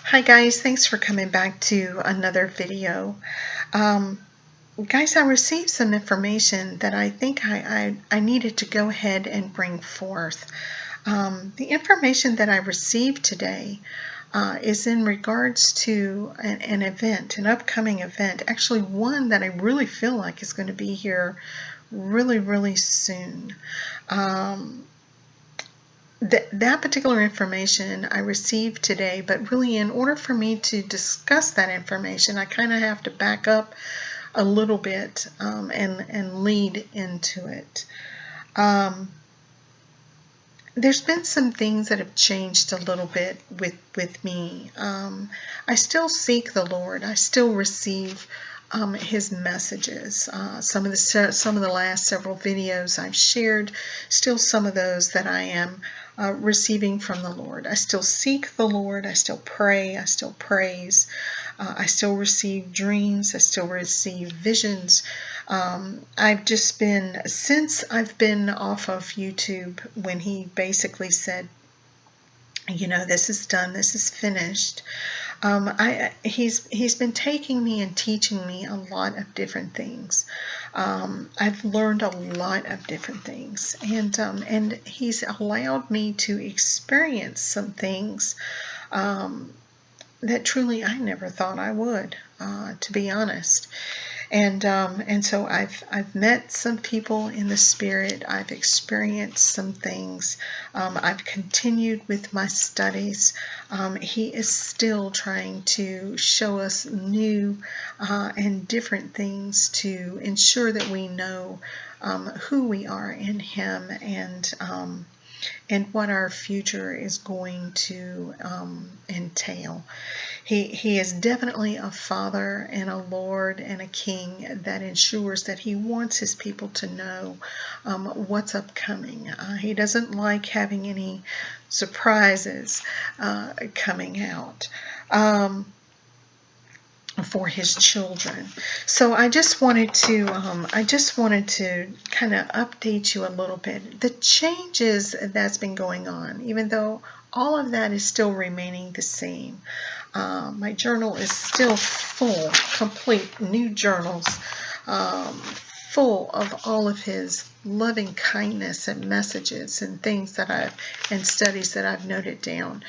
Hi guys, thanks for coming back to another video. Guys, I received some information that I think I needed to go ahead and bring forth. The information that I received today is in regards to an event, an upcoming event, actually one that I really feel like is going to be here really soon. That particular information I received today, but really in order for me to discuss that information, I kind of have to back up a little bit and lead into it. There's been some things that have changed a little bit with me. I still seek the Lord. I still receive His messages. Some of the last several videos I've shared, still some of those that I am receiving from the Lord. I still seek the Lord. I still pray. I still praise. I still receive dreams. I still receive visions. I've just been, since I've been off of YouTube, when he basically said, this is done, this is finished. He's been taking me and teaching me a lot of different things. I've learned a lot of different things, and he's allowed me to experience some things that truly I never thought I would, to be honest. And so I've met some people in the spirit. I've experienced some things. I've continued with my studies. He is still trying to show us new and different things to ensure that we know who we are in Him, and what our future is going to entail. He is definitely a Father and a Lord and a King that ensures that He wants His people to know what's upcoming. He doesn't like having any surprises coming out for His children. So I just wanted to kind of update you a little bit. The changes that's been going on, even though all of that is still remaining the same. My journal is still full, complete new journals, full of all of His loving kindness and messages and things and studies that I've noted down.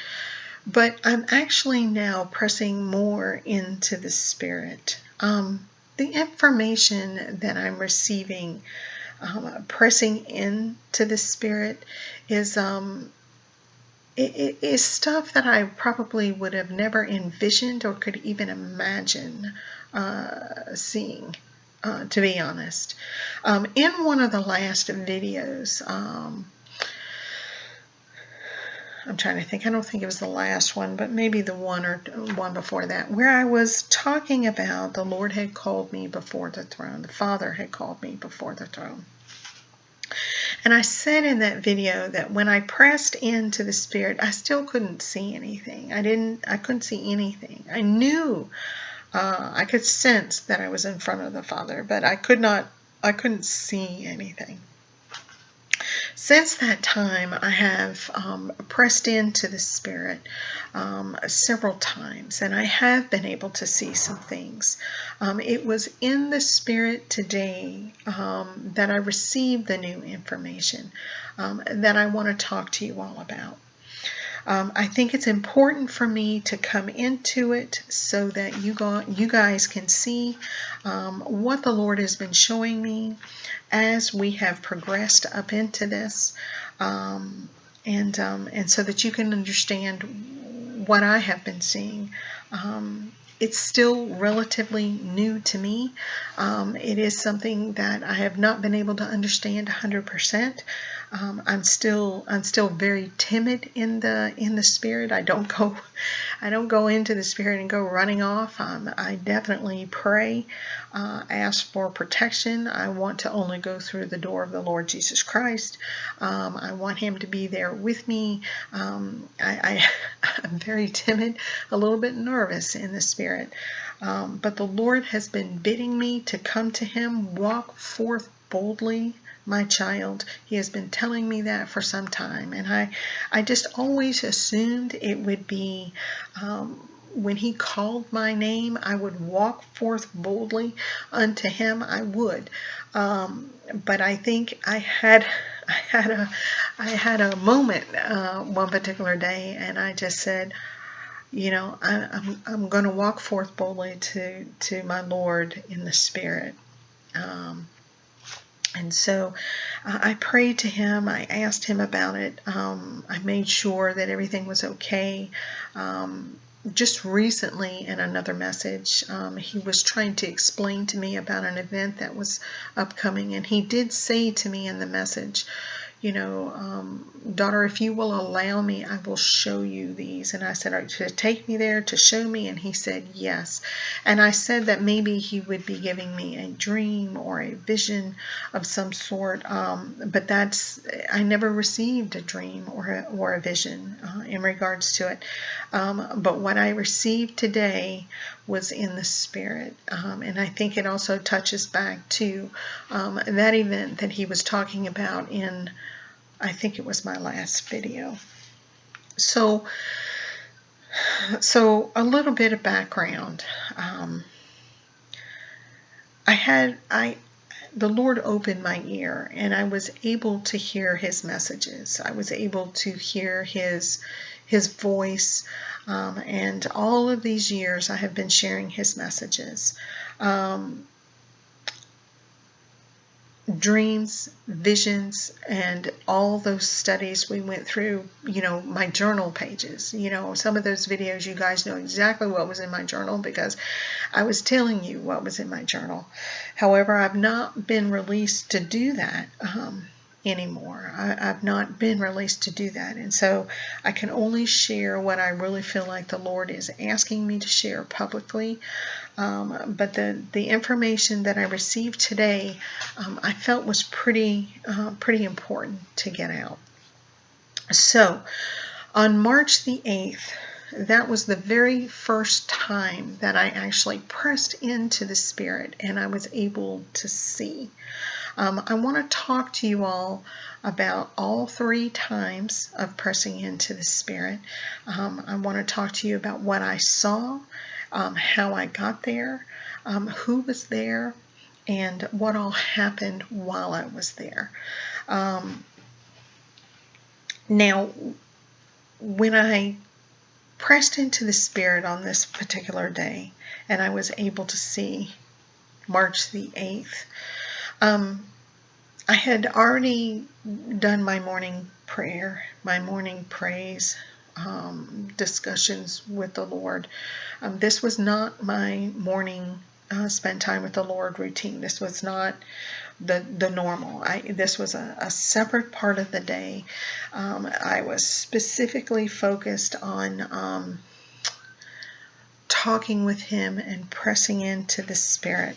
But I'm actually now pressing more into the Spirit. The information that I'm receiving, pressing into the Spirit, is it is stuff that I probably would have never envisioned or could even imagine seeing, to be honest. In one of the last videos, I'm trying to think, I don't think it was the last one, but maybe the one before that, where I was talking about the Lord had called me before the throne. The Father had called me before the throne. And I said in that video that when I pressed into the Spirit, I still couldn't see anything. I couldn't see anything. I knew, I could sense that I was in front of the Father, but I couldn't see anything. Since that time, I have pressed into the Spirit several times, and I have been able to see some things. It was in the Spirit today that I received the new information that I want to talk to you all about. I think it's important for me to come into it so that you guys can see what the Lord has been showing me as we have progressed up into this, and so that you can understand what I have been seeing. It's still relatively new to me. It is something that I have not been able to understand 100%. I'm still very timid in the Spirit. I don't go into the Spirit and go running off. I definitely pray, ask for protection. I want to only go through the door of the Lord Jesus Christ. I want Him to be there with me. I'm very timid, a little bit nervous in the Spirit. But the Lord has been bidding me to come to Him, walk forth boldly, my child. He has been telling me that for some time, and I just always assumed it would be when he called my name, I would walk forth boldly unto him. I would. But I think I had a moment one particular day, and I just said, I'm going to walk forth boldly to my Lord in the Spirit. And so I prayed to him. I asked him about it. I made sure that everything was okay. Just recently in another message, he was trying to explain to me about an event that was upcoming, and he did say to me in the message, daughter, if you will allow me, I will show you these. And I said, are you to take me there to show me? And he said, yes. And I said that maybe he would be giving me a dream or a vision of some sort. But I never received a dream or a vision in regards to it. But what I received today was in the Spirit. And I think it also touches back to that event that he was talking about in, I think it was my last video. So a little bit of background. The Lord opened my ear, and I was able to hear his messages. I was able to hear his voice, and all of these years I have been sharing his messages. Dreams, visions, and all those studies we went through, my journal pages, some of those videos, you guys know exactly what was in my journal because I was telling you what was in my journal. However, I've not been released to do that anymore. I've not been released to do that. And so I can only share what I really feel like the Lord is asking me to share publicly. But the information that I received today, I felt was pretty important to get out. So on March the 8th, that was the very first time that I actually pressed into the Spirit and I was able to see. I want to talk to you all about all 3 times of pressing into the Spirit. I want to talk to you about what I saw, how I got there, who was there, and what all happened while I was there. Now, when I pressed into the Spirit on this particular day, and I was able to see March the 8th, I had already done my morning prayer, my morning praise, discussions with the Lord. This was not my morning spend time with the Lord routine. This was not the normal. This was a separate part of the day. I was specifically focused on talking with him and pressing into the Spirit.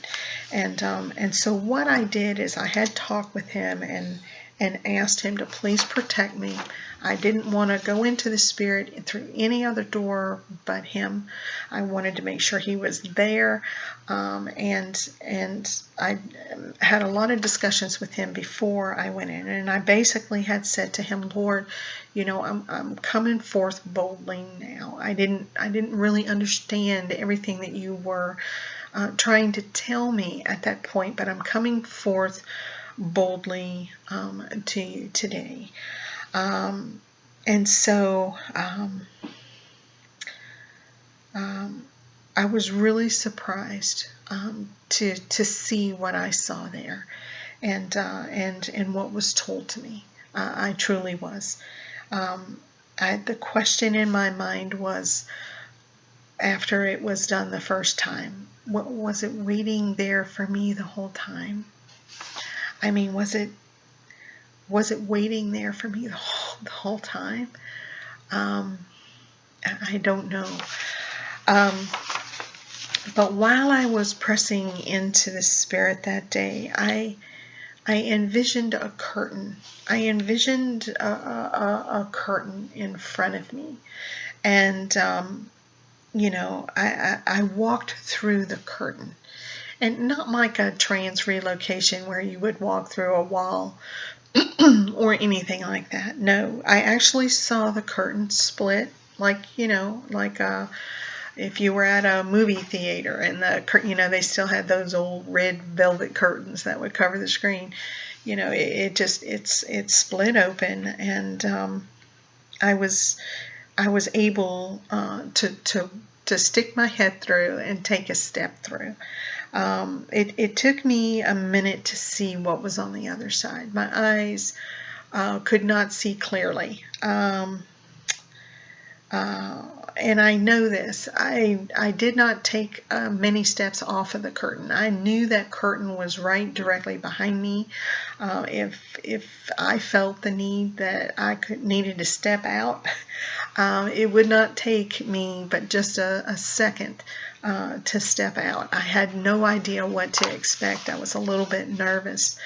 And so what I did is I had talked with him and asked him to please protect me. I didn't want to go into the Spirit through any other door but him. I wanted to make sure he was there. And I had a lot of discussions with him before I went in. And I basically had said to him, Lord, I'm coming forth boldly now. I didn't really understand everything that you were trying to tell me at that point, but I'm coming forth boldly to you today. And so I was really surprised to see what I saw there, and what was told to me. I truly was. The question in my mind was, after it was done the first time, what was it waiting there for me the whole time? I mean, was it waiting there for me the whole time? I don't know. But while I was pressing into the Spirit that day, I envisioned a curtain. I envisioned a curtain in front of me. And, I walked through the curtain. And not like a trans relocation where you would walk through a wall or anything like that. No, I actually saw the curtain split like if you were at a movie theater and they still had those old red velvet curtains that would cover the screen. It split open, and I was able to stick my head through and take a step through. It took me a minute to see what was on the other side. My eyes could not see clearly. And I know this. I did not take many steps off of the curtain. I knew that curtain was right directly behind me. If I felt the need that needed to step out, it would not take me but just a second to step out. I had no idea what to expect. I was a little bit nervous.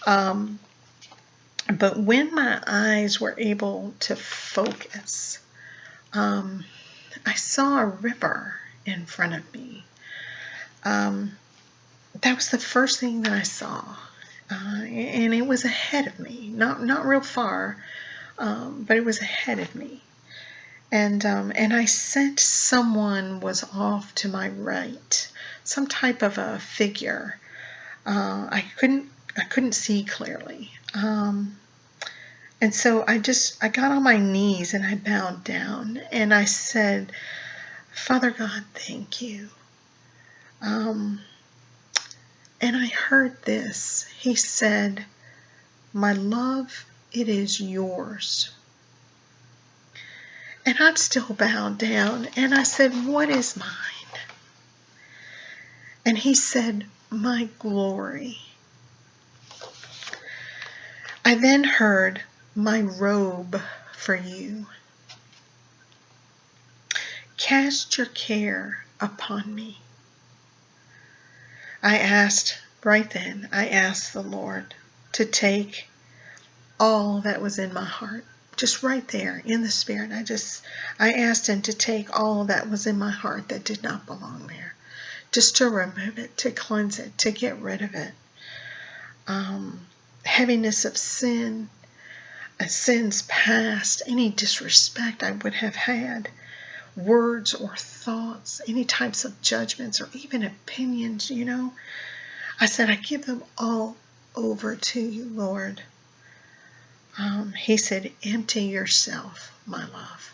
But when my eyes were able to focus, I saw a river in front of me. That was the first thing that I saw, and it was ahead of me. Not real far, but it was ahead of me. And I sensed someone was off to my right, some type of a figure. I couldn't see clearly. And so I got on my knees and I bowed down and I said, Father God, thank you. And I heard this. He said, my love, it is yours. And I'm still bowed down. And I said, what is mine? And he said, my glory. I then heard, my robe for you. Cast your care upon me. I asked the Lord to take all that was in my heart. Just right there in the Spirit. I asked him to take all that was in my heart that did not belong there. Just to remove it, to cleanse it, to get rid of it. Heaviness of sin, sins past, any disrespect I would have had, words or thoughts, any types of judgments or even opinions, I said, I give them all over to you, Lord. He said, empty yourself, my love.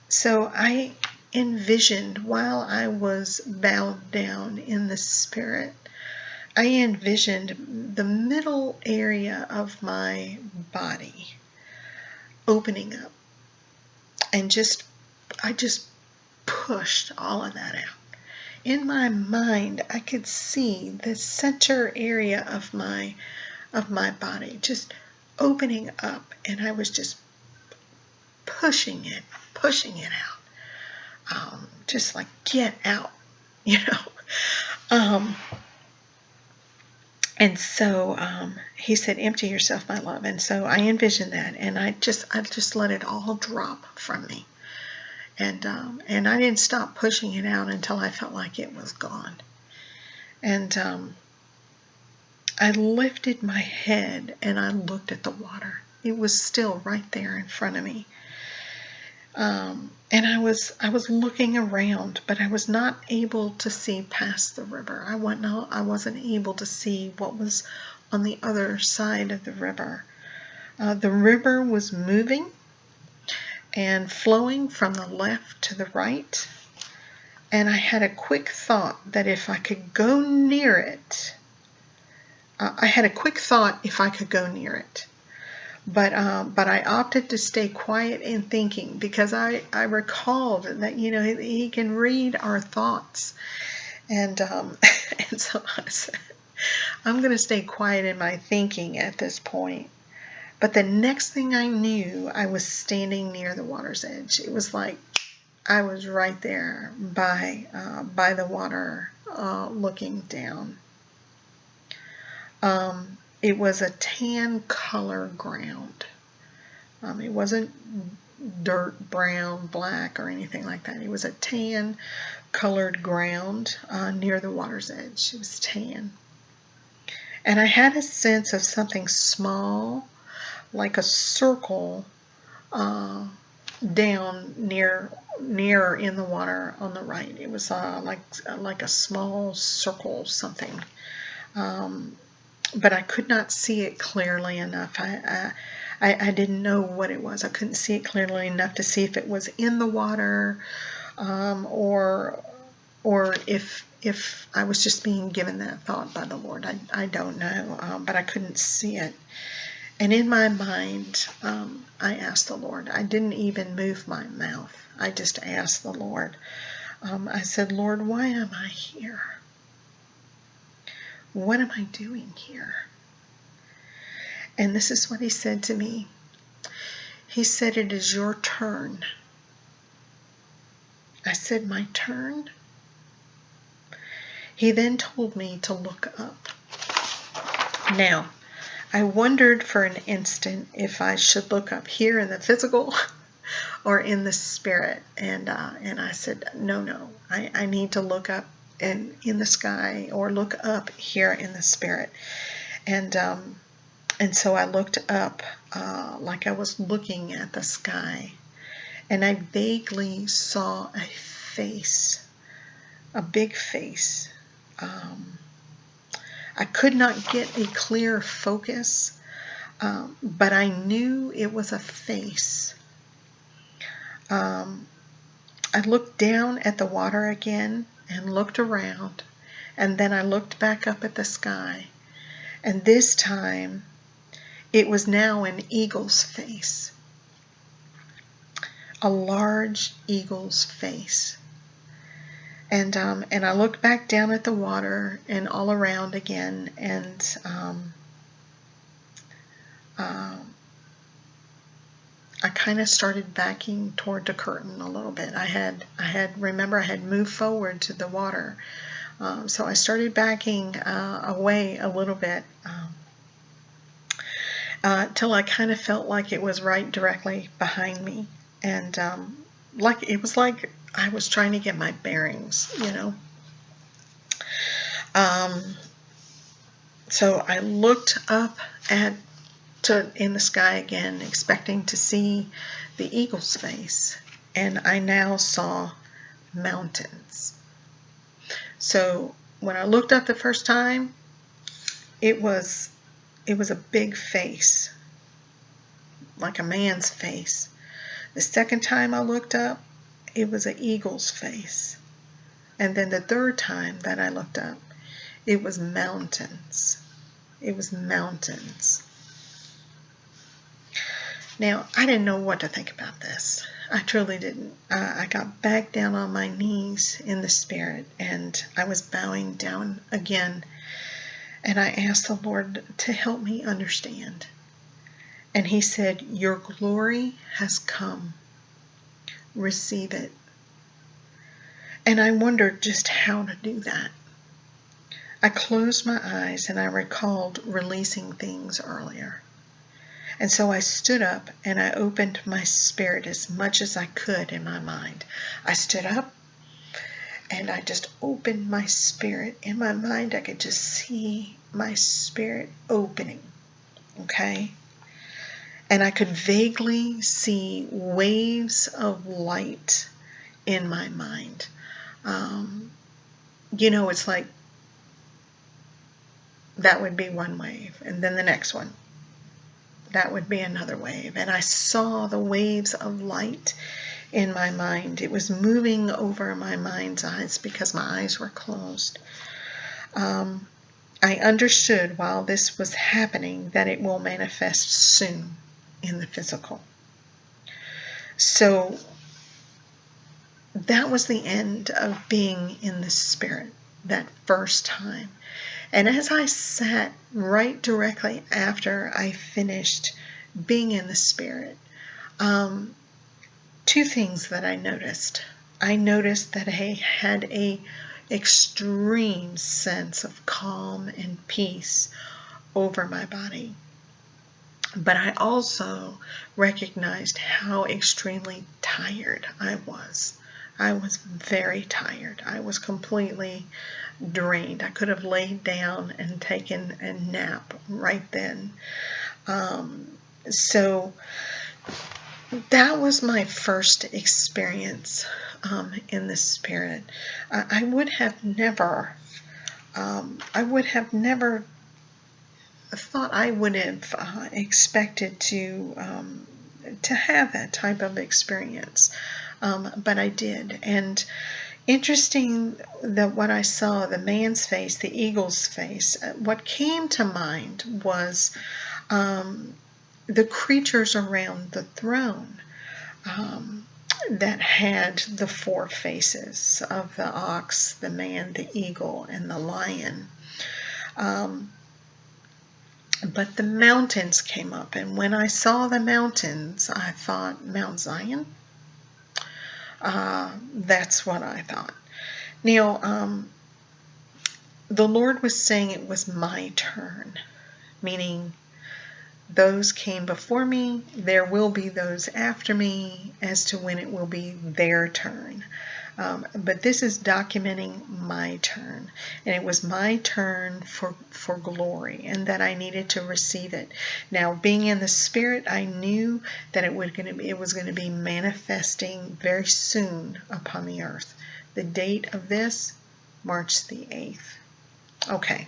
So I envisioned while I was bowed down in the Spirit, I envisioned the middle area of my body opening up, and I just pushed all of that out. In my mind, I could see the center area of my body just opening up, and I was just pushing it out, just like get out, And so he said, empty yourself, my love. And so I envisioned that, and I just let it all drop from me. And I didn't stop pushing it out until I felt like it was gone. And I lifted my head and I looked at the water. It was still right there in front of me. And I was looking around, but I was not able to see past the river. I wasn't able to see what was on the other side of the river. The river was moving and flowing from the left to the right. And I had a quick thought that if I could go near it, But I opted to stay quiet in thinking, because I recalled that he can read our thoughts, and and so I said, I'm going to stay quiet in my thinking at this point. But the next thing I knew, I was standing near the water's edge. It was like I was right there by the water, looking down. It was a tan color ground. It wasn't dirt, brown, black, or anything like that. It was a tan colored ground near the water's edge. It was tan. And I had a sense of something small, like a circle, down nearer in the water on the right. It was like a small circle something, but I could not see it clearly enough. I didn't know what it was. I couldn't see it clearly enough to see if it was in the water, or if I was just being given that thought by the Lord. I don't know, but I couldn't see it. And in my mind, I asked the Lord. I didn't even move my mouth. I just asked the Lord. I said, Lord, why am I here? What am I doing here? And this is what he said to me. He said, it is your turn. I said, my turn? He then told me to look up. Now, I wondered for an instant if I should look up here in the physical or in the spirit. And I said, no, I need to look up in the sky, or look up here in the spirit. And so I looked up like I was looking at the sky, and I vaguely saw a face, a big face. I could not get a clear focus, but I knew it was a face. I looked down at the water again and looked around, and then I looked back up at the sky, and this time it was now an eagle's face, a large eagle's face. And I looked back down at the water and all around again, and I kind of started backing toward the curtain a little bit. I had moved forward to the water, so I started backing away a little bit, till I kind of felt like it was right directly behind me, and it was like I was trying to get my bearings, So I looked up in the sky again, expecting to see the eagle's face, and I now saw mountains. So when I looked up the first time, it was a big face, like a man's face. The second time I looked up, it was an eagle's face. And then the third time that I looked up, it was mountains. It was mountains. Now, I didn't know what to think about this. I truly didn't. I got back down on my knees in the spirit, and I was bowing down again. And I asked the Lord to help me understand. And he said, your glory has come. Receive it. And I wondered just how to do that. I closed my eyes and I recalled releasing things earlier. And so I stood up and I opened my spirit as much as I could in my mind. I stood up and I just opened my spirit. In my mind, I could just see my spirit opening. Okay? And I could vaguely see waves of light in my mind. It's like that would be one wave, and then the next one, that would be another wave. And I saw the waves of light in my mind. It was moving over my mind's eyes because my eyes were closed. I understood while this was happening that it will manifest soon in the physical. So that was the end of being in the spirit that first time. And as I sat right directly after I finished being in the spirit, two things that I noticed. I noticed that I had a extreme sense of calm and peace over my body. But I also recognized how extremely tired I was. I was very tired. I was completely drained. I could have laid down and taken a nap right then. So that was my first experience in the Spirit. I would have never, thought I would have expected to have that type of experience, but I did. And interesting that what I saw, the man's face, the eagle's face, what came to mind was the creatures around the throne that had the four faces of the ox, the man, the eagle, and the lion. But the mountains came up, and when I saw the mountains, I thought, Mount Zion? That's what I thought. Now, the Lord was saying it was my turn, meaning those came before me, there will be those after me as to when it will be their turn. But this is documenting my turn, and it was my turn for glory, and that I needed to receive it. Now, being in the Spirit, I knew that it was going to be manifesting very soon upon the earth. The date of this, March the 8th. Okay.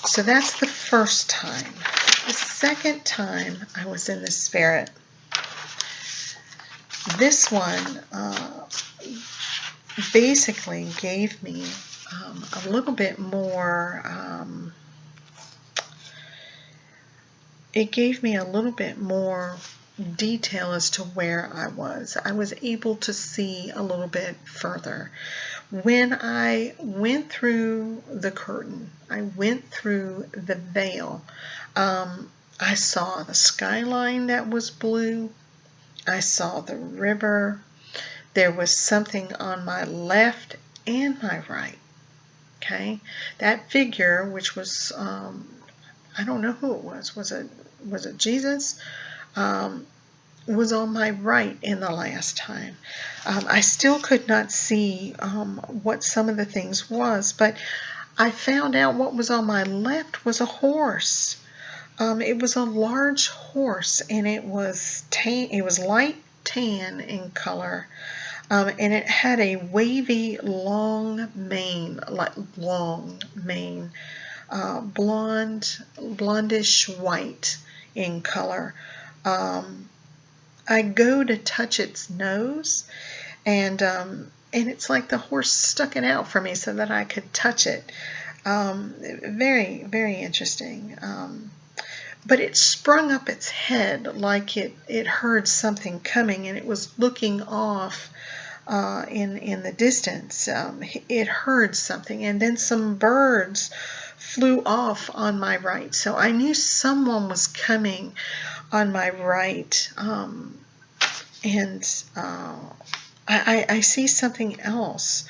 So that's the first time. The second time I was in the Spirit, this one basically gave me a little bit more, it gave me a little bit more detail as to where I was. I was able to see a little bit further. When I went through the curtain, I went through the veil, I saw the skyline that was blue. I saw the river. There was something on my left and my right. Okay, that figure, which was I don't know who it was. Was it Jesus? Was on my right in the last time. I still could not see what some of the things was, but I found out what was on my left was a horse. It was a large horse, and it was It was light tan in color, and it had a wavy, blondish white in color. I go to touch its nose, and it's like the horse stuck it out for me so that I could touch it. Very, very interesting. But it sprung up its head like it heard something coming, and it was looking off in the distance. It heard something, and then some birds flew off on my right. So I knew someone was coming on my right, and I see something else.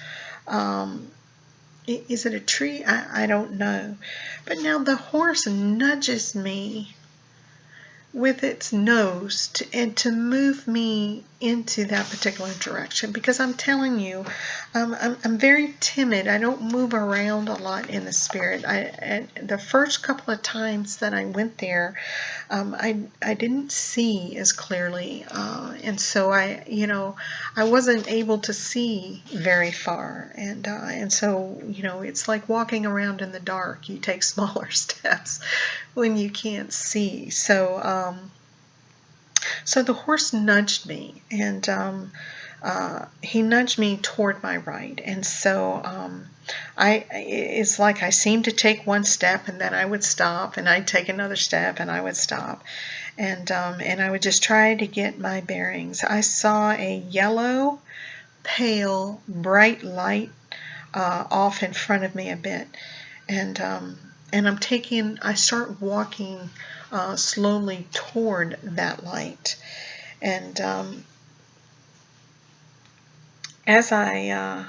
Is it a tree? I don't know. But now the horse nudges me with its nose to move me into that particular direction, because I'm telling you, I'm very timid. I don't move around a lot in the Spirit. The first couple of times that I went there, I didn't see as clearly, and so I wasn't able to see very far, and so it's like walking around in the dark. You take smaller steps when you can't see. So the horse nudged me, and he nudged me toward my right, and so it's like I seemed to take one step, and then I would stop, and I'd take another step, and I would stop, and I would just try to get my bearings. I saw a yellow, pale, bright light off in front of me a bit, and I start walking slowly toward that light, and as I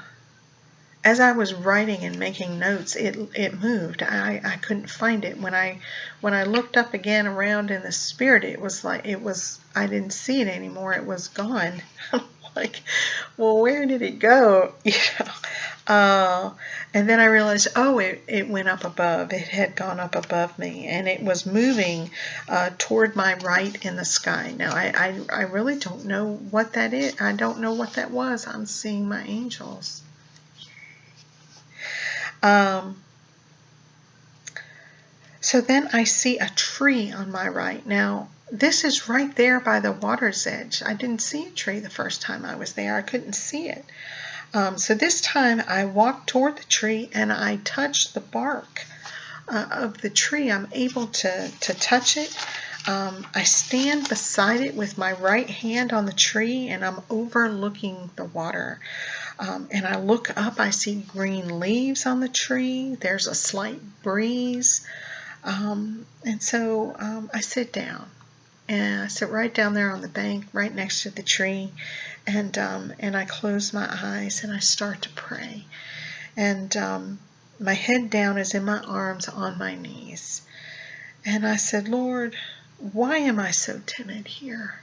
was writing and making notes, it moved. I couldn't find it. When I looked up again around in the Spirit, it was I didn't see it anymore. It was gone. I'm like, well, where did it go? And then I realized, oh, it went up above. It had gone up above me, and it was moving toward my right in the sky. Now, I really don't know what that is. I don't know what that was. I'm seeing my angels. So then I see a tree on my right. Now, this is right there by the water's edge. I didn't see a tree the first time I was there. I couldn't see it. So this time I walked toward the tree and I touched the bark of the tree. I'm able to touch it. I stand beside it with my right hand on the tree and I'm overlooking the water. And I look up, I see green leaves on the tree. There's a slight breeze. And so I sit down. And I sit right down there on the bank, right next to the tree, and I close my eyes and I start to pray. And my head down is in my arms on my knees. And I said, Lord, why am I so timid here?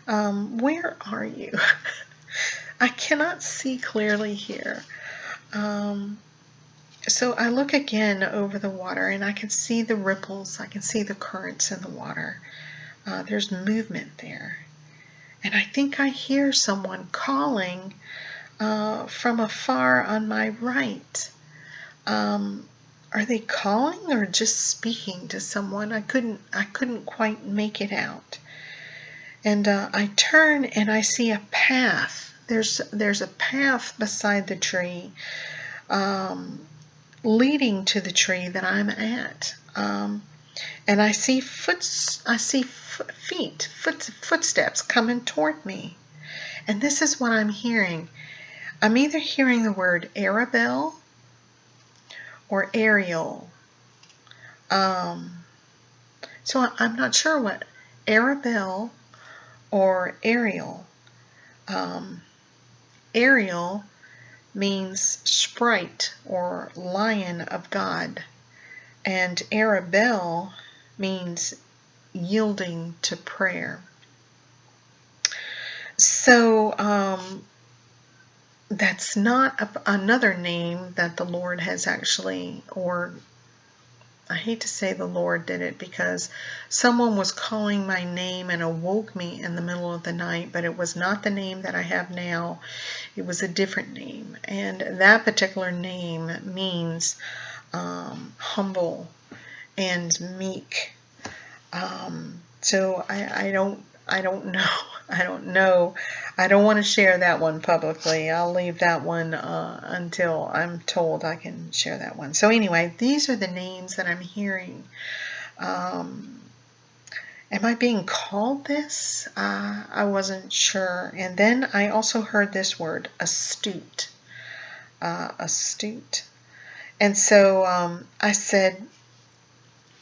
Where are you? I cannot see clearly here. So I look again over the water and I can see the ripples. I can see the currents in the water. There's movement there. And I think I hear someone calling from afar on my right. Are they calling or just speaking to someone? I couldn't quite make it out. And I turn and I see a path. There's a path beside the tree, leading to the tree that I'm at. And I see footsteps coming toward me. And this is what I'm hearing. I'm either hearing the word Arabelle or Ariel. So I'm not sure what Arabelle or Ariel. Ariel means sprite or lion of God. And Arabelle means yielding to prayer. So that's not another name that the Lord has actually, or I hate to say the Lord did it because someone was calling my name and awoke me in the middle of the night, but it was not the name that I have now. It was a different name. And that particular name means humble and meek. So I don't know. I don't know. I don't want to share that one publicly. I'll leave that one until I'm told I can share that one. So anyway, these are the names that I'm hearing. Am I being called this? I wasn't sure. And then I also heard this word, astute. Astute. And so I said,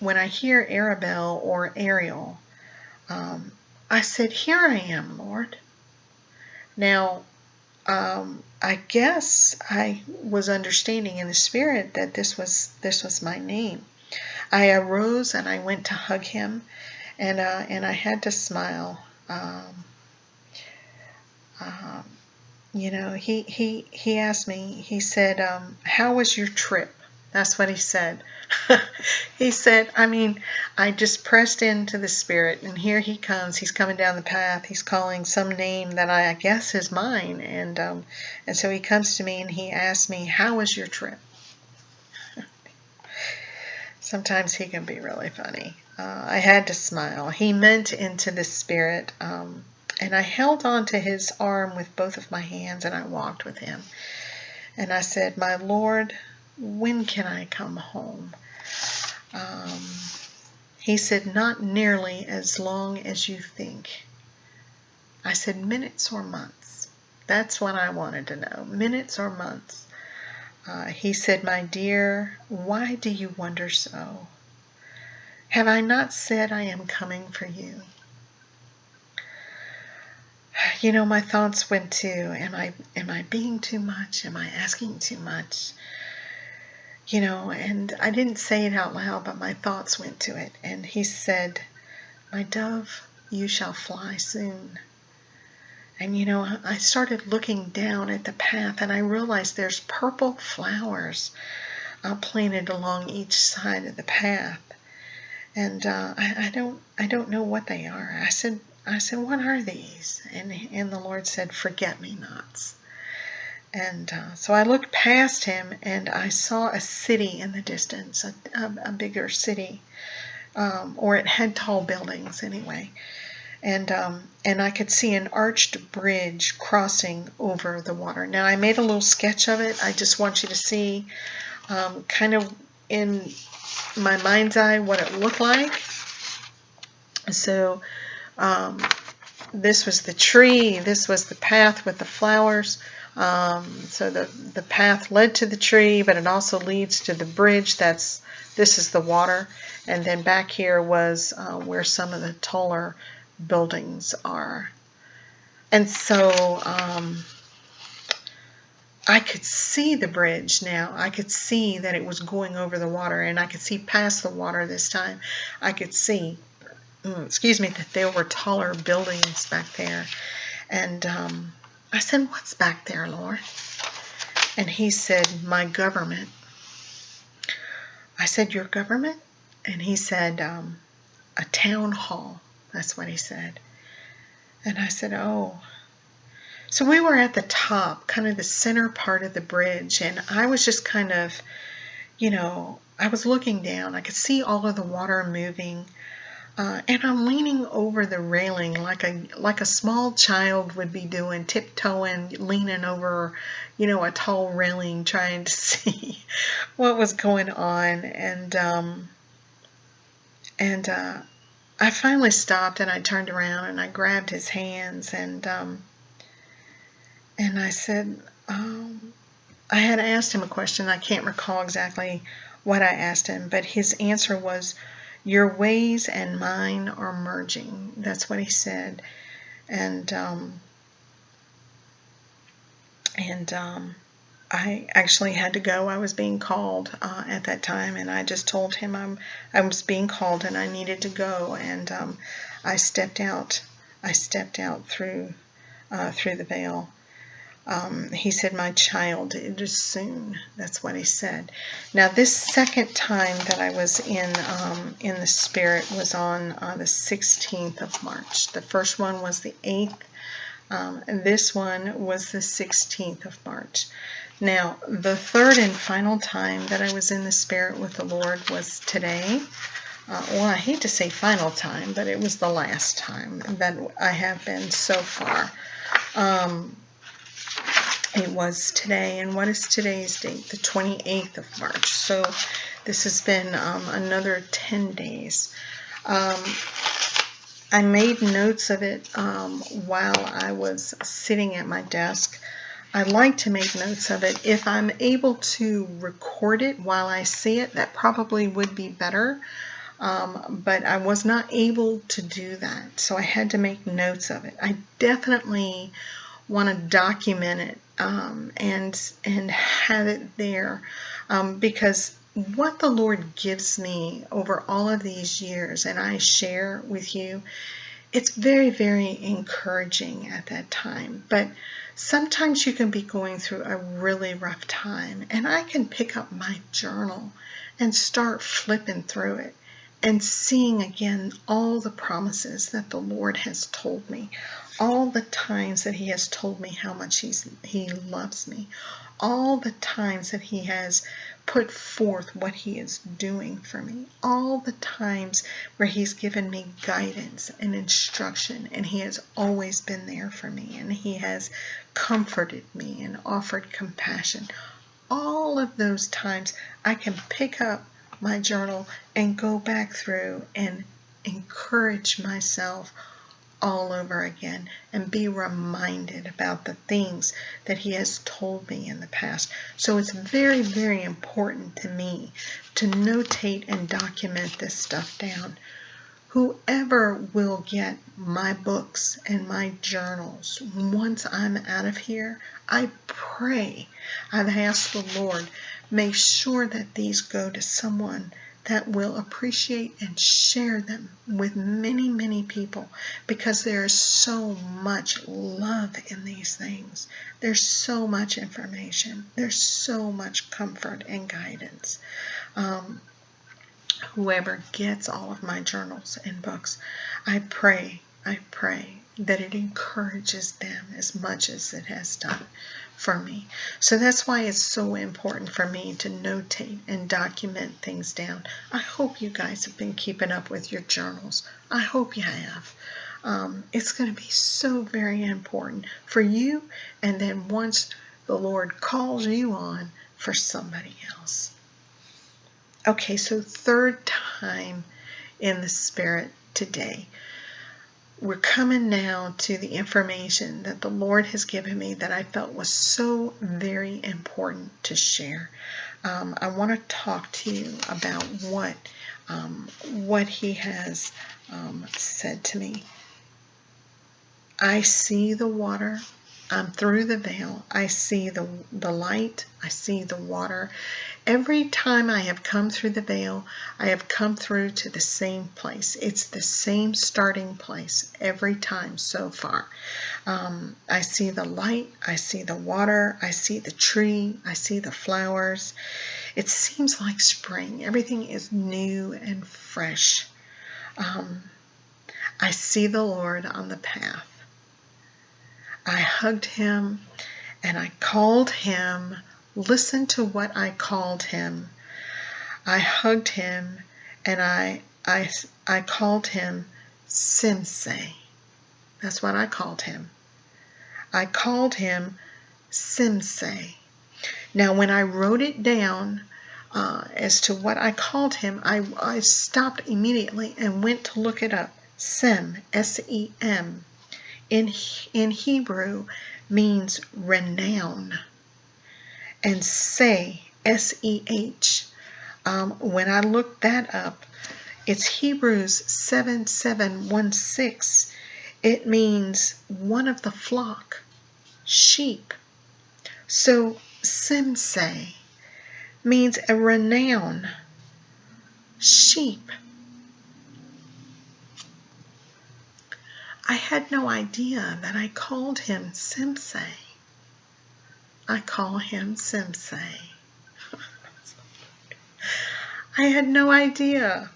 when I hear Arabelle or Ariel, I said, here I am, Lord. Now, I guess I was understanding in the spirit that this was my name. I arose and I went to hug him, and I had to smile. He asked me. He said, "How was your trip?" That's what he said. He said, I just pressed into the spirit, and here he comes. He's coming down the path. He's calling some name that I guess is mine. And so he comes to me and he asks me, how was your trip? Sometimes he can be really funny. I had to smile. He meant into the spirit. And I held on to his arm with both of my hands and I walked with him. And I said, my Lord, when can I come home? He said, not nearly as long as you think. I said, minutes or months? That's what I wanted to know, minutes or months. He said, my dear, why do you wonder so? Have I not said I am coming for you? My thoughts went to, am I being too much? Am I asking too much? And I didn't say it out loud, but my thoughts went to it. And he said, my dove, you shall fly soon. And I started looking down at the path, and I realized there's purple flowers planted along each side of the path. And I don't know what they are. I said, what are these? And the Lord said, forget-me-nots. And so I looked past him, and I saw a city in the distance, a bigger city, or it had tall buildings anyway. And I could see an arched bridge crossing over the water. Now, I made a little sketch of it. I just want you to see kind of in my mind's eye what it looked like. So this was the tree. This was the path with the flowers. So the path led to the tree, but it also leads to the bridge. This is the water. And then back here was where some of the taller buildings are. And so I could see the bridge now. I could see that it was going over the water, and I could see past the water this time. I could see, that there were taller buildings back there. And I said, what's back there, Lord? And he said, my government. I said, your government? And he said, a town hall. That's what he said. And I said, oh. So we were at the top, kind of the center part of the bridge, and I was just kind of, I was looking down. I could see all of the water moving, and I'm leaning over the railing like a small child would be doing, tiptoeing, leaning over, a tall railing, trying to see what was going on. And I finally stopped, and I turned around, and I grabbed his hands, and I said, I had asked him a question. I can't recall exactly what I asked him, but his answer was, your ways and mine are merging. That's what he said. And I actually had to go. I was being called at that time, and I just told him I was being called and I needed to go. And I stepped out. I stepped out through the veil. He said, my child, it is soon. That's what he said. Now, this second time that I was in the Spirit was on the 16th of March. The first one was the 8th, and this one was the 16th of March. Now, the third and final time that I was in the Spirit with the Lord was today. Well, I hate to say final time, but it was the last time that I have been so far. It was today, and what is today's date? The 28th of March. So this has been another 10 days. I made notes of it while I was sitting at my desk. I like to make notes of it. If I'm able to record it while I see it, that probably would be better. But I was not able to do that, so I had to make notes of it. I definitely want to document it and have it there because what the Lord gives me over all of these years and I share with you, it's very, very encouraging at that time. But sometimes you can be going through a really rough time, and I can pick up my journal and start flipping through it and seeing again all the promises that the Lord has told me, all the times that he has told me how much he loves me, all the times that he has put forth what he is doing for me, all the times where he's given me guidance and instruction, and he has always been there for me, and he has comforted me and offered compassion. All of those times I can pick up my journal and go back through and encourage myself all over again and be reminded about the things that he has told me in the past. So it's very, very important to me to notate and document this stuff down. Whoever will get my books and my journals once I'm out of here, I pray, I've asked the Lord, make sure that these go to someone that will appreciate and share them with many, many people, because there is so much love in these things. There's so much information. There's so much comfort and guidance. Whoever gets all of my journals and books, I pray that it encourages them as much as it has done for me. So that's why it's so important for me to notate and document things down. I hope you guys have been keeping up with your journals. I hope you have. It's going to be so very important for you, and then once the Lord calls you on, for somebody else. Okay, so third time in the Spirit today. We're coming now to the information that the Lord has given me that I felt was so very important to share. I want to talk to you about what He has said to me. I see the water. I'm through the veil. I see the light. I see the water. Every time I have come through the veil, I have come through to the same place. It's the same starting place every time so far. I see the light. I see the water. I see the tree. I see the flowers. It seems like spring. Everything is new and fresh. I see the Lord on the path. I hugged Him and I called Him. Listen to what I called Him. I hugged Him and I called Him Simsei. That's what I called Him. I called Him Simsei. Now when I wrote it down as to what I called Him, I stopped immediately and went to look it up. Sem, S-E-M, in Hebrew means renown. And say, S-E-H, when I looked that up, it's Hebrews 7:7-1-6. It means one of the flock, sheep. So Simsei means a renown, sheep. I had no idea that I called Him Simsei. I call Him Simsei. I had no idea.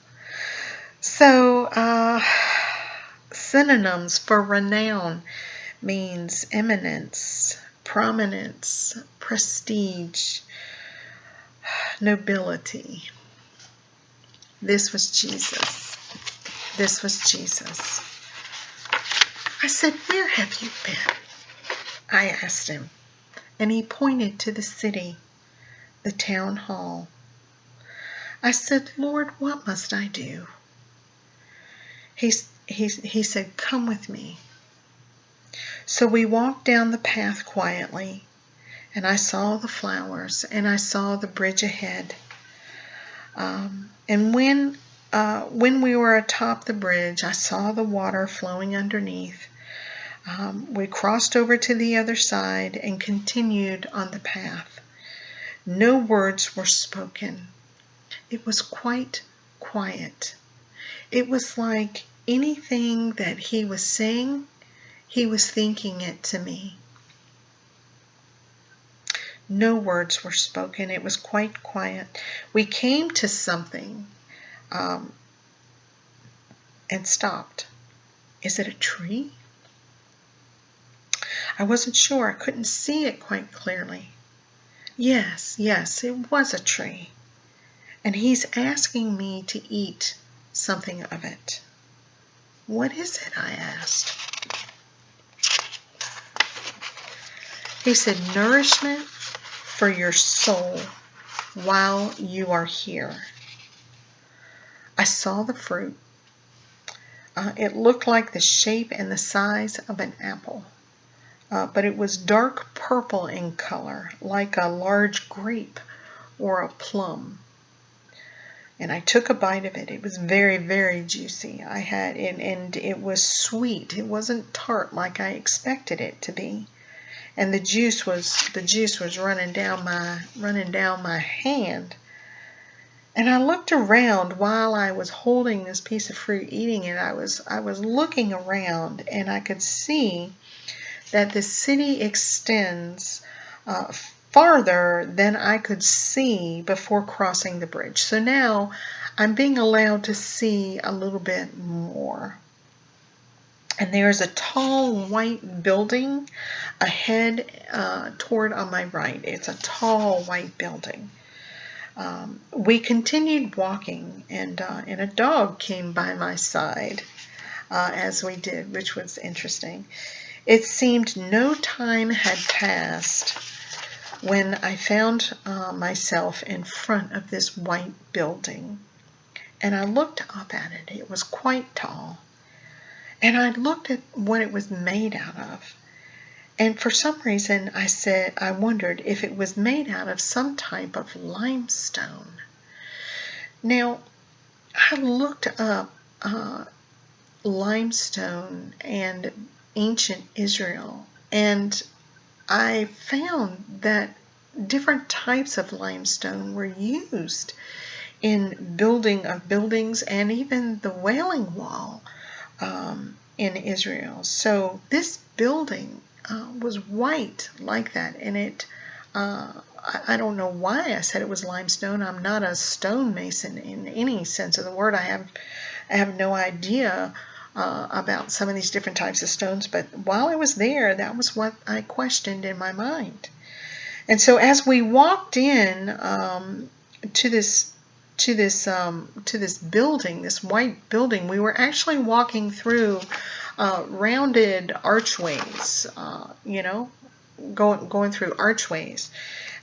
So, synonyms for renown means eminence, prominence, prestige, nobility. This was Jesus. This was Jesus. I said, "Where have you been?" I asked Him. And He pointed to the city, the town hall. I said, "Lord, what must I do?" He said, "Come with me." So we walked down the path quietly, and I saw the flowers, and I saw the bridge ahead. And when we were atop the bridge, I saw the water flowing underneath. We crossed over to the other side and continued on the path. No words were spoken. It was quite quiet. It was like anything that He was saying, He was thinking it to me. No words were spoken. It was quite quiet. We came to something and stopped. Is it a tree? I wasn't sure. I couldn't see it quite clearly. Yes, it was a tree. And He's asking me to eat something of it. What is it? I asked. He said, nourishment for your soul while you are here. I saw the fruit. It looked like the shape and the size of an apple. But it was dark purple in color, like a large grape or a plum. And I took a bite of it. It was very, very juicy. And it was sweet. It wasn't tart like I expected it to be. And the juice was running down my hand. And I looked around while I was holding this piece of fruit, eating it. I was looking around, and I could see that the city extends farther than I could see before crossing the bridge. So now I'm being allowed to see a little bit more. And there's a tall white building ahead toward on my right. It's a tall white building. We continued walking, and a dog came by my side as we did, which was interesting. It seemed no time had passed when I found myself in front of this white building. And I looked up at it. It was quite tall. And I looked at what it was made out of. And for some reason, I wondered if it was made out of some type of limestone. Now, I looked up limestone and ancient Israel, and I found that different types of limestone were used in building of buildings and even the Wailing Wall in Israel. So this building was white like that, and it I don't know why I said it was limestone. I'm not a stonemason in any sense of the word. I have no idea about some of these different types of stones, but while I was there, that was what I questioned in my mind. And so as we walked in to this building, this white building, we were actually walking through rounded archways, going through archways.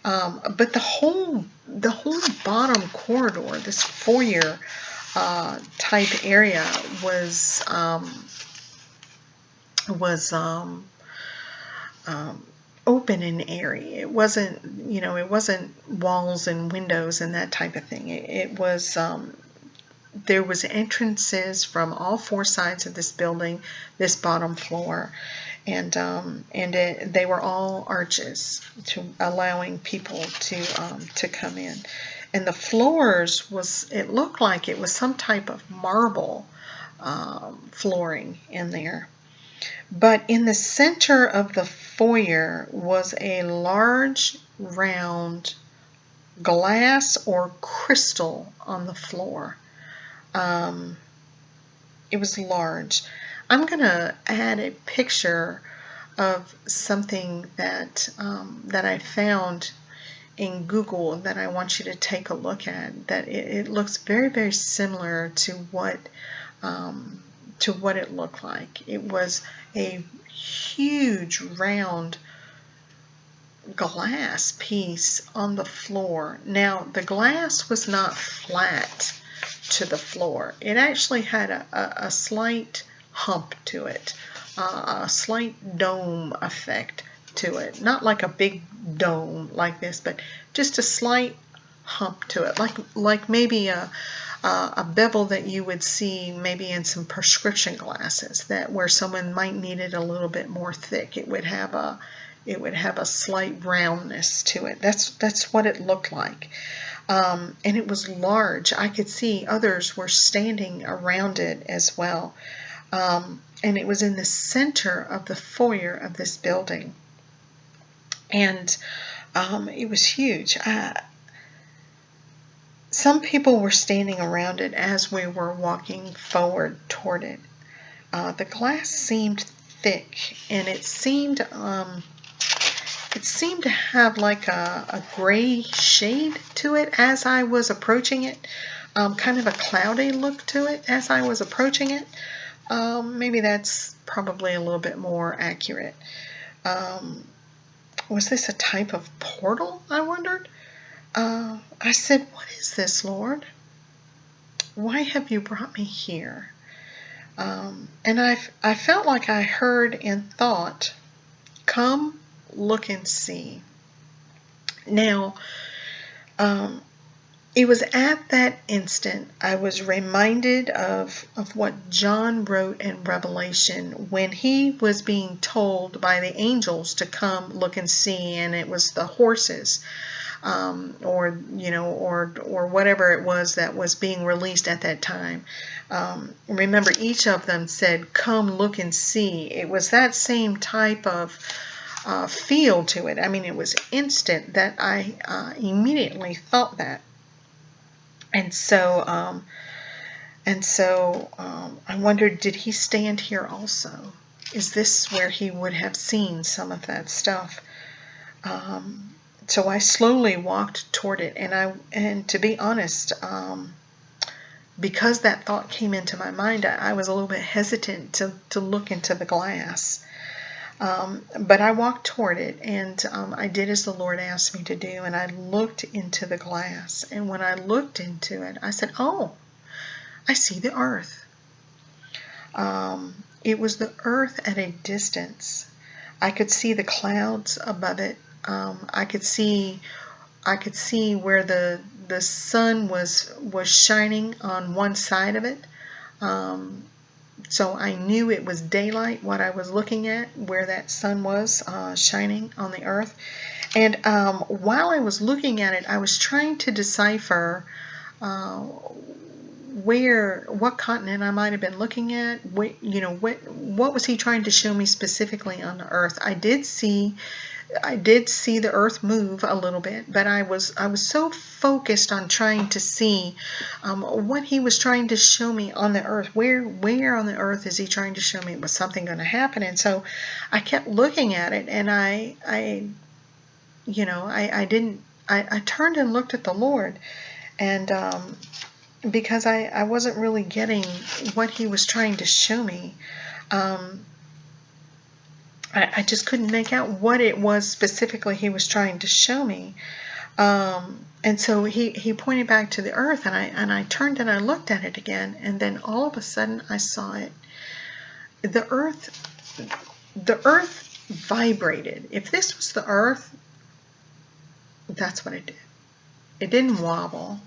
But the whole bottom corridor, this foyer type area, was open and airy. It wasn't, it wasn't walls and windows and that type of thing. It was, there was entrances from all four sides of this building, this bottom floor, and they were all arches to allowing people to come in. And the floors it looked like it was some type of marble flooring in there. But in the center of the foyer was a large round glass or crystal on the floor. It was large. I'm going to add a picture of something that I found in Google that I want you to take a look at. That it looks very, very similar to what it looked like. It was a huge round glass piece on the floor. Now, the glass was not flat to the floor. It actually had a slight hump to it, a slight dome effect to it. Not like a big dome like this, but just a slight hump to it, like maybe a bevel that you would see maybe in some prescription glasses, that where someone might need it a little bit more thick. It would have a slight roundness to it. That's what it looked like. And it was large. I could see others were standing around it as well. And it was in the center of the foyer of this building. And it was huge. Some people were standing around it as we were walking forward toward it. The glass seemed thick, and it seemed to have like a gray shade to it as I was approaching it, kind of a cloudy look to it as I was approaching it. Maybe that's probably a little bit more accurate. Was this a type of portal, I wondered? I said, "What is this, Lord? Why have you brought me here?" And I felt like I heard and thought, "Come, look and see." Now, it was at that instant I was reminded of what John wrote in Revelation when he was being told by the angels to come look and see, and it was the horses or whatever it was that was being released at that time. Remember, each of them said, "Come, look and see." It was that same type of feel to it. I mean, it was instant that I immediately thought that. And so, I wondered, did he stand here also? Is this where he would have seen some of that stuff? So I slowly walked toward it, and to be honest, because that thought came into my mind, I was a little bit hesitant to look into the glass. But I walked toward it, and I did as the Lord asked me to do, and I looked into the glass. And when I looked into it, I said, "Oh, I see the earth." It was the earth at a distance. I could see the clouds above it. I could see where the sun was shining on one side of it. So I knew it was daylight, what I was looking at, where that sun was shining on the earth. And while I was looking at it, I was trying to decipher what continent I might have been looking at. What was he trying to show me specifically on the earth? I did see the earth move a little bit, but I was so focused on trying to see what he was trying to show me on the earth. Where on the earth is he trying to show me was something going to happen? And so I kept looking at it, and I turned and looked at the Lord, and because I wasn't really getting what he was trying to show me. I just couldn't make out what it was specifically he was trying to show me. And so he pointed back to the earth, and I turned and I looked at it again, and then all of a sudden I saw it. The earth vibrated. If this was the earth, that's what it did. It didn't wobble.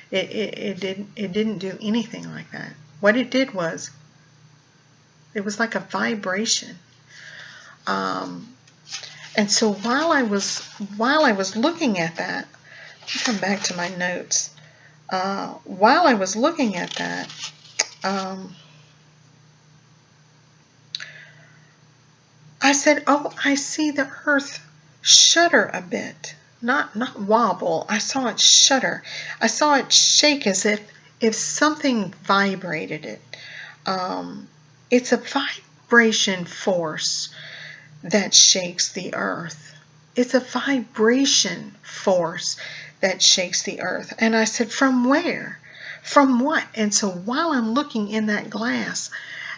It didn't do anything like that. What it did was, it was like a vibration. And so while I was looking at that, let me come back to my notes. While I was looking at that, I said, "Oh, I see the earth shudder a bit, not wobble. I saw it shudder. I saw it shake as if something vibrated it. It's a vibration force that shakes the earth. It's a vibration force that shakes the earth." And I said, "From where? From what?" And so while I'm looking in that glass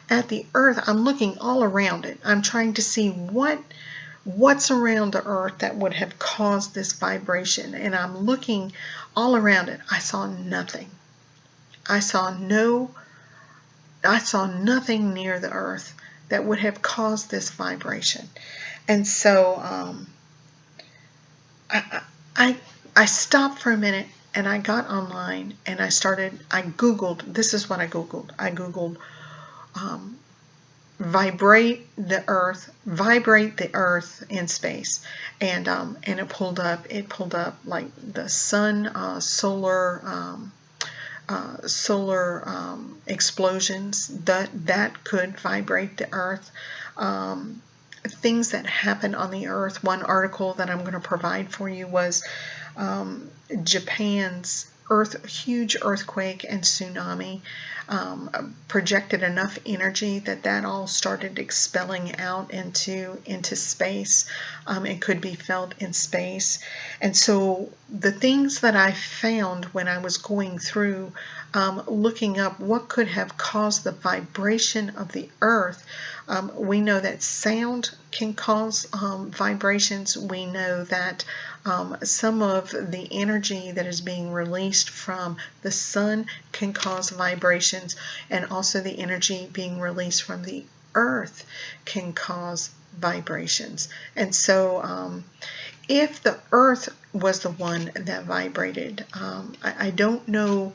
at the earth, I'm looking all around it. I'm trying to see what's around the earth that would have caused this vibration. And I'm looking all around it. I saw nothing. I saw nothing near the earth that would have caused this vibration. And so I stopped for a minute, and I got online, and I Googled, this is what I Googled. I Googled vibrate the earth in space, and it pulled up like the sun, solar explosions that could vibrate the earth, things that happen on the earth. One article that I'm going to provide for you was Japan's huge earthquake and tsunami projected enough energy that all started expelling out into space. It could be felt in space. And so the things that I found when I was going through looking up what could have caused the vibration of the earth, we know that sound can cause vibrations. We know that some of the energy that is being released from the sun can cause vibrations, and also the energy being released from the earth can cause vibrations. And so if the earth was the one that vibrated, I don't know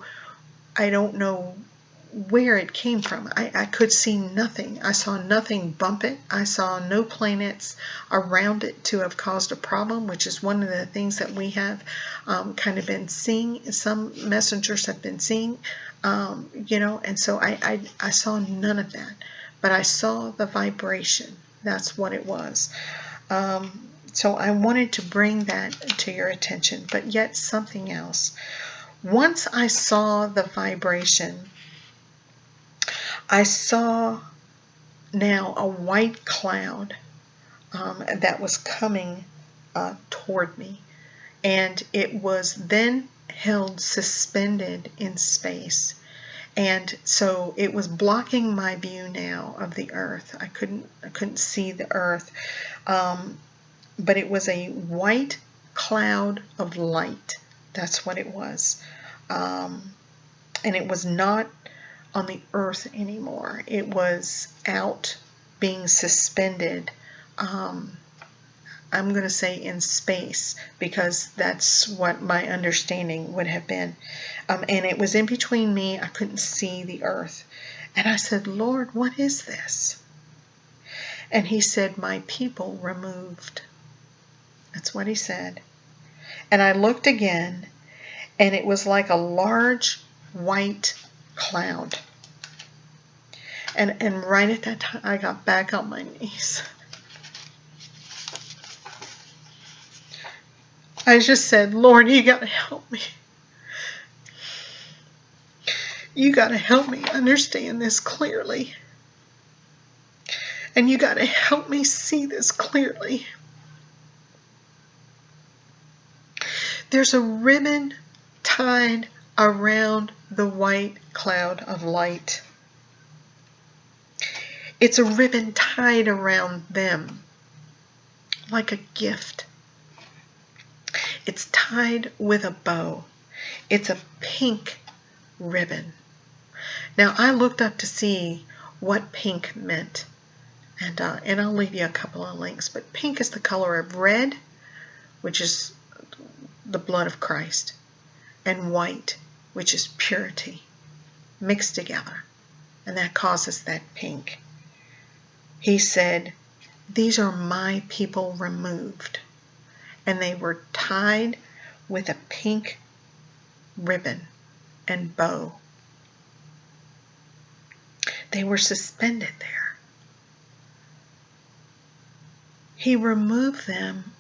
where it came from. I could see nothing. I saw nothing bump it. I saw no planets around it to have caused a problem, which is one of the things that we have kind of been seeing. Some messengers have been seeing, and so I saw none of that. But I saw the vibration. That's what it was. So I wanted to bring that to your attention, but yet something else. Once I saw the vibration, I saw now a white cloud that was coming toward me, and it was then held suspended in space. And so it was blocking my view now of the earth. I couldn't see the earth, but it was a white cloud of light. That's what it was, and it was not on the earth anymore. It was out, being suspended. I'm going to say in space, because that's what my understanding would have been. And it was in between me. I couldn't see the earth. And I said, Lord, what is this? And he said, my people removed. That's what he said. And I looked again, and it was like a large white cloud. And right at that time, I got back on my knees. I just said, Lord, you got to help me. You got to help me understand this clearly. And you got to help me see this clearly. There's a ribbon tied around the white cloud of light. It's a ribbon tied around them like a gift. It's tied with a bow. It's a pink ribbon. Now, I looked up to see what pink meant, and I'll leave you a couple of links, but pink is the color of red, which is the blood of Christ, and white, which is purity, mixed together, and that causes that pink. He said, these are my people removed, and they were tied with a pink ribbon and bow. They were suspended there. He removed them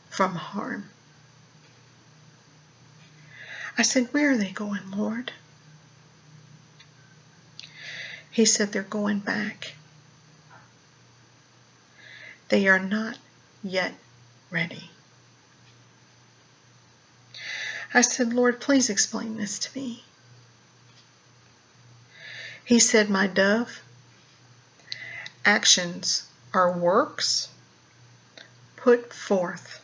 from harm. I said, where are they going, Lord? He said, they're going back. They are not yet ready. I said, Lord, please explain this to me. He said, my dove, actions are works put forth,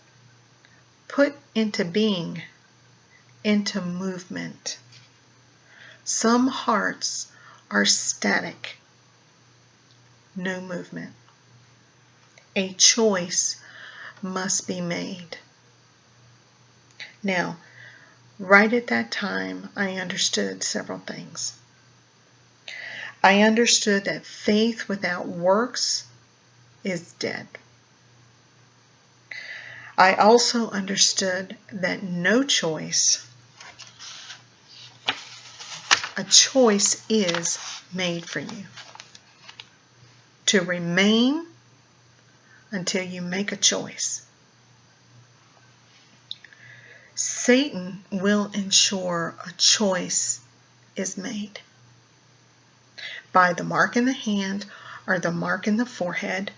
put into being, into movement. Some hearts are static, no movement. A choice must be made. Now, right at that time, I understood several things. I understood that faith without works is dead. I also understood that no choice, a choice is made for you to remain until you make a choice. Satan will ensure a choice is made by the mark in the hand or the mark in the forehead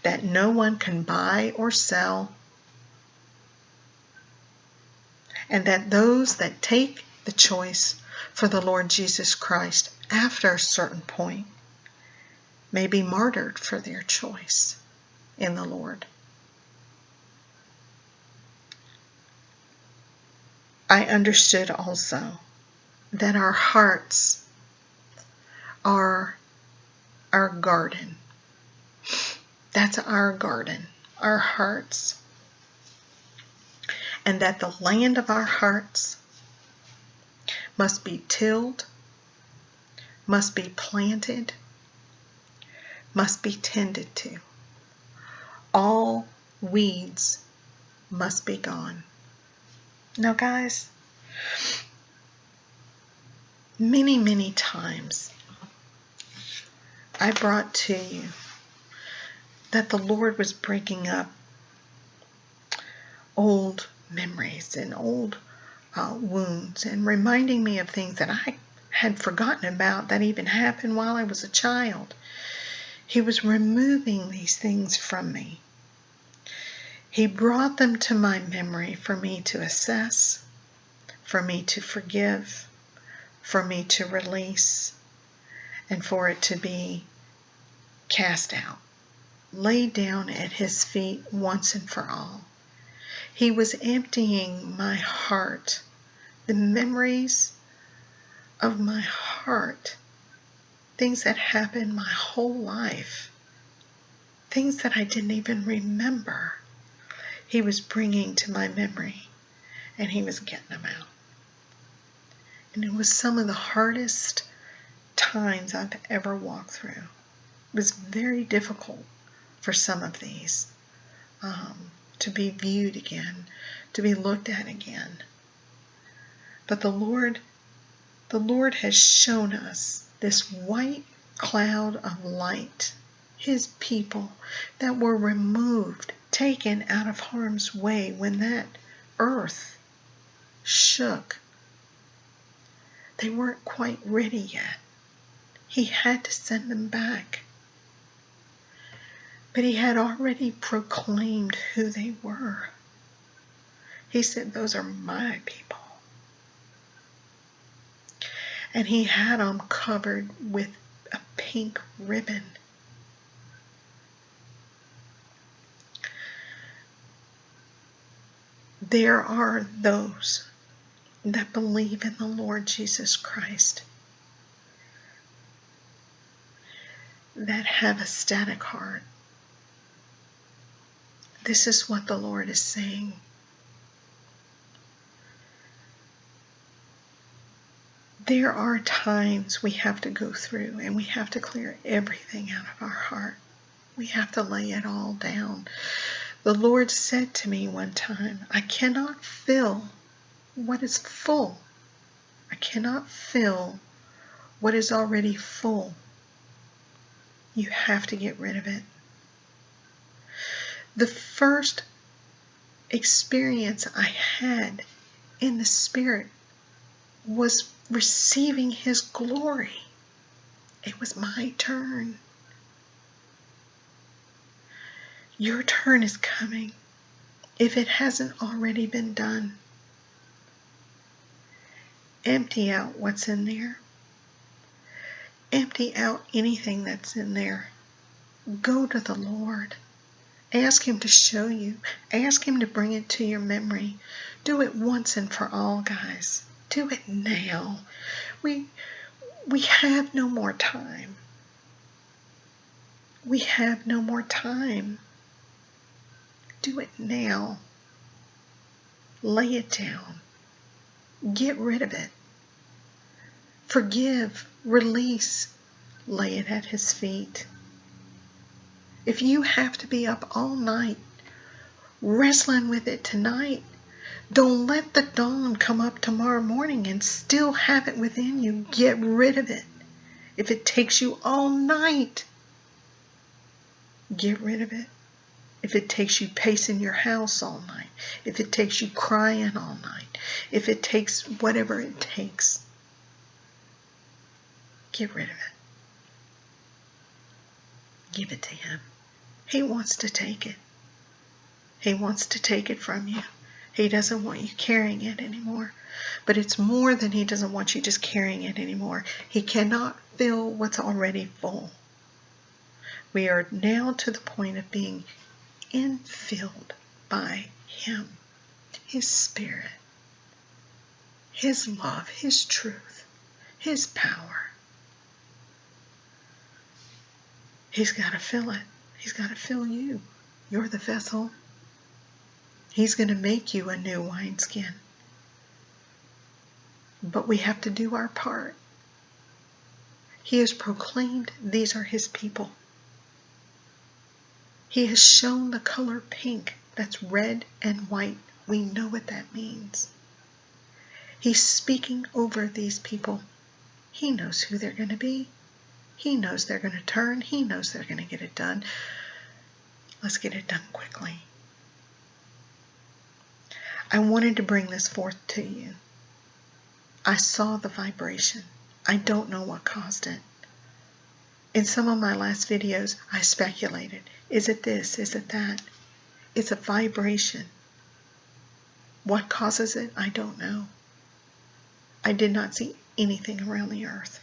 that no one can buy or sell, and that those that take the choice for the Lord Jesus Christ after a certain point may be martyred for their choice in the Lord. I understood also that our hearts are our garden. That's our garden, our hearts. And that the land of our hearts must be tilled, must be planted, must be tended to. All weeds must be gone. Now, guys, many, many times I brought to you that the Lord was breaking up old memories and old wounds and reminding me of things that I had forgotten about that even happened while I was a child. He was removing these things from me. He brought them to my memory for me to assess, for me to forgive, for me to release, and for it to be cast out, laid down at his feet once and for all. He was emptying my heart, the memories of my heart, things that happened my whole life, things that I didn't even remember. He was bringing to my memory, and he was getting them out. And it was some of the hardest times I've ever walked through. It was very difficult for some of these to be viewed again, to be looked at again. But the Lord has shown us this white cloud of light, his people that were removed, taken out of harm's way when that earth shook. They weren't quite ready yet. He had to send them back. But he had already proclaimed who they were. He said, those are my people. And he had them covered with a pink ribbon. There are those that believe in the Lord Jesus Christ, that have a static heart. This is what the Lord is saying. There are times we have to go through and we have to clear everything out of our heart. We have to lay it all down. The Lord said to me one time, I cannot fill what is full. I cannot fill what is already full. You have to get rid of it. The first experience I had in the Spirit was receiving his glory. It was my turn. Your turn is coming, if it hasn't already been done. Empty out what's in there. Empty out anything that's in there. Go to the Lord. Ask him to show you. Ask him to bring it to your memory. Do it once and for all, guys. Do it now. We have no more time. We have no more time. Do it now. Lay it down. Get rid of it. Forgive. Release. Lay it at his feet. If you have to be up all night wrestling with it tonight, don't let the dawn come up tomorrow morning and still have it within you. Get rid of it. If it takes you all night, get rid of it. If it takes you pacing your house all night, if it takes you crying all night, if it takes whatever it takes, get rid of it. Give it to him. He wants to take it. He wants to take it from you. He doesn't want you carrying it anymore. But it's more than he doesn't want you just carrying it anymore. He cannot fill what's already full. We are now to the point of being infilled by him, his Spirit, his love, his truth, his power. He's got to fill it. He's got to fill you. You're the vessel. He's going to make you a new wineskin. But we have to do our part. He has proclaimed these are his people. He has shown the color pink. That's red and white. We know what that means. He's speaking over these people. He knows who they're going to be. He knows they're going to turn. He knows they're going to get it done. Let's get it done quickly. I wanted to bring this forth to you. I saw the vibration. I don't know what caused it. In some of my last videos, I speculated. Is it this? Is it that? It's a vibration. What causes it? I don't know. I did not see anything around the earth.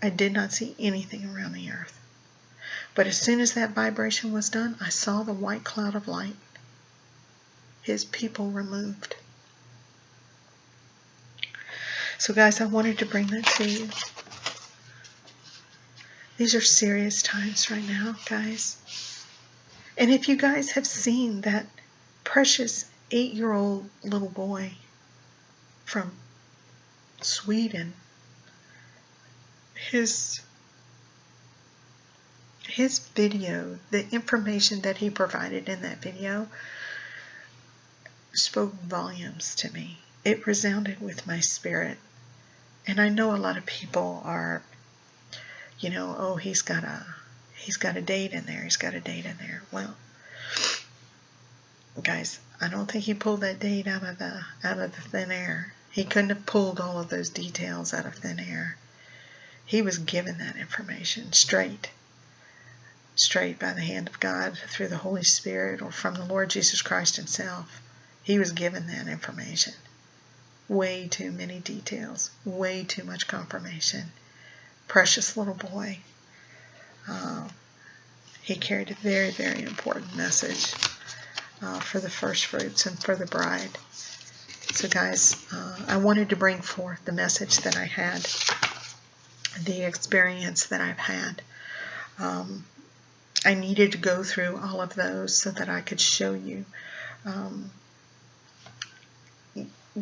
I did not see anything around the earth. But as soon as that vibration was done, I saw the white cloud of light. His people removed. So guys, I wanted to bring that to you. These are serious times right now, guys. And if you guys have seen that precious 8-year-old little boy from Sweden, his video, the information that he provided in that video spoke volumes to me. It resounded with my spirit. And I know a lot of people are, oh, he's got a date in there. He's got a date in there. Well, guys, I don't think he pulled that date out of the thin air. He couldn't have pulled all of those details out of thin air. He was given that information straight by the hand of God through the Holy Spirit or from the Lord Jesus Christ himself. He was given that information. Way too many details. Way too much confirmation. Precious little boy. He carried a very, very important message for the first fruits and for the bride. So guys, I wanted to bring forth the message that I had, the experience that I've had. I needed to go through all of those so that I could show you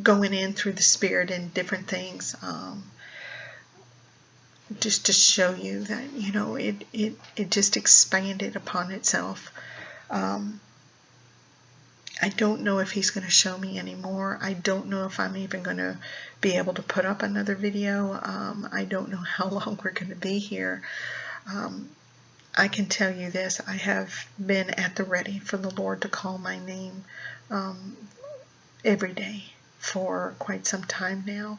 going in through the Spirit and different things, just to show you that, it just expanded upon itself. I don't know if he's going to show me anymore. I don't know if I'm even going to be able to put up another video. I don't know how long we're going to be here. I can tell you this. I have been at the ready for the Lord to call my name every day for quite some time now.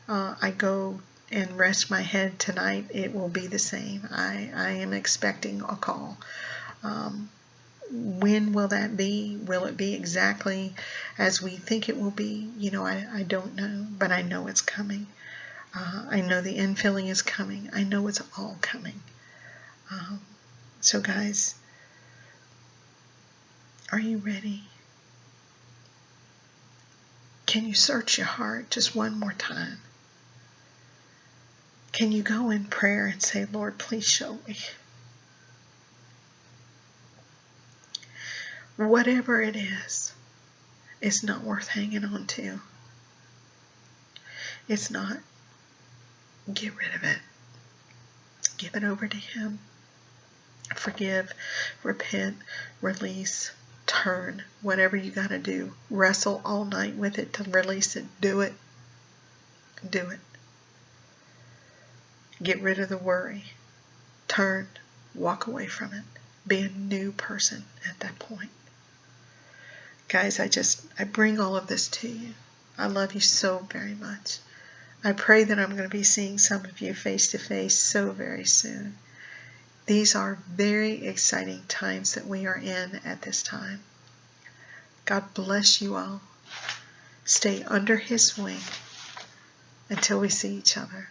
I go and rest my head tonight. It will be the same. I am expecting a call. When will that be? Will it be exactly as we think it will be? I don't know, but I know it's coming. I know the infilling is coming. I know it's all coming. So guys, are you ready? Can you search your heart just one more time? Can you go in prayer and say, Lord, please show me? Whatever it is, it's not worth hanging on to. It's not. Get rid of it. Give it over to him. Forgive, repent, release, turn, whatever you got to do. Wrestle all night with it to release it. Do it. Do it. Get rid of the worry. Turn. Walk away from it. Be a new person at that point. Guys, I bring all of this to you. I love you so very much. I pray that I'm going to be seeing some of you face to face so very soon. These are very exciting times that we are in at this time. God bless you all. Stay under his wing until we see each other.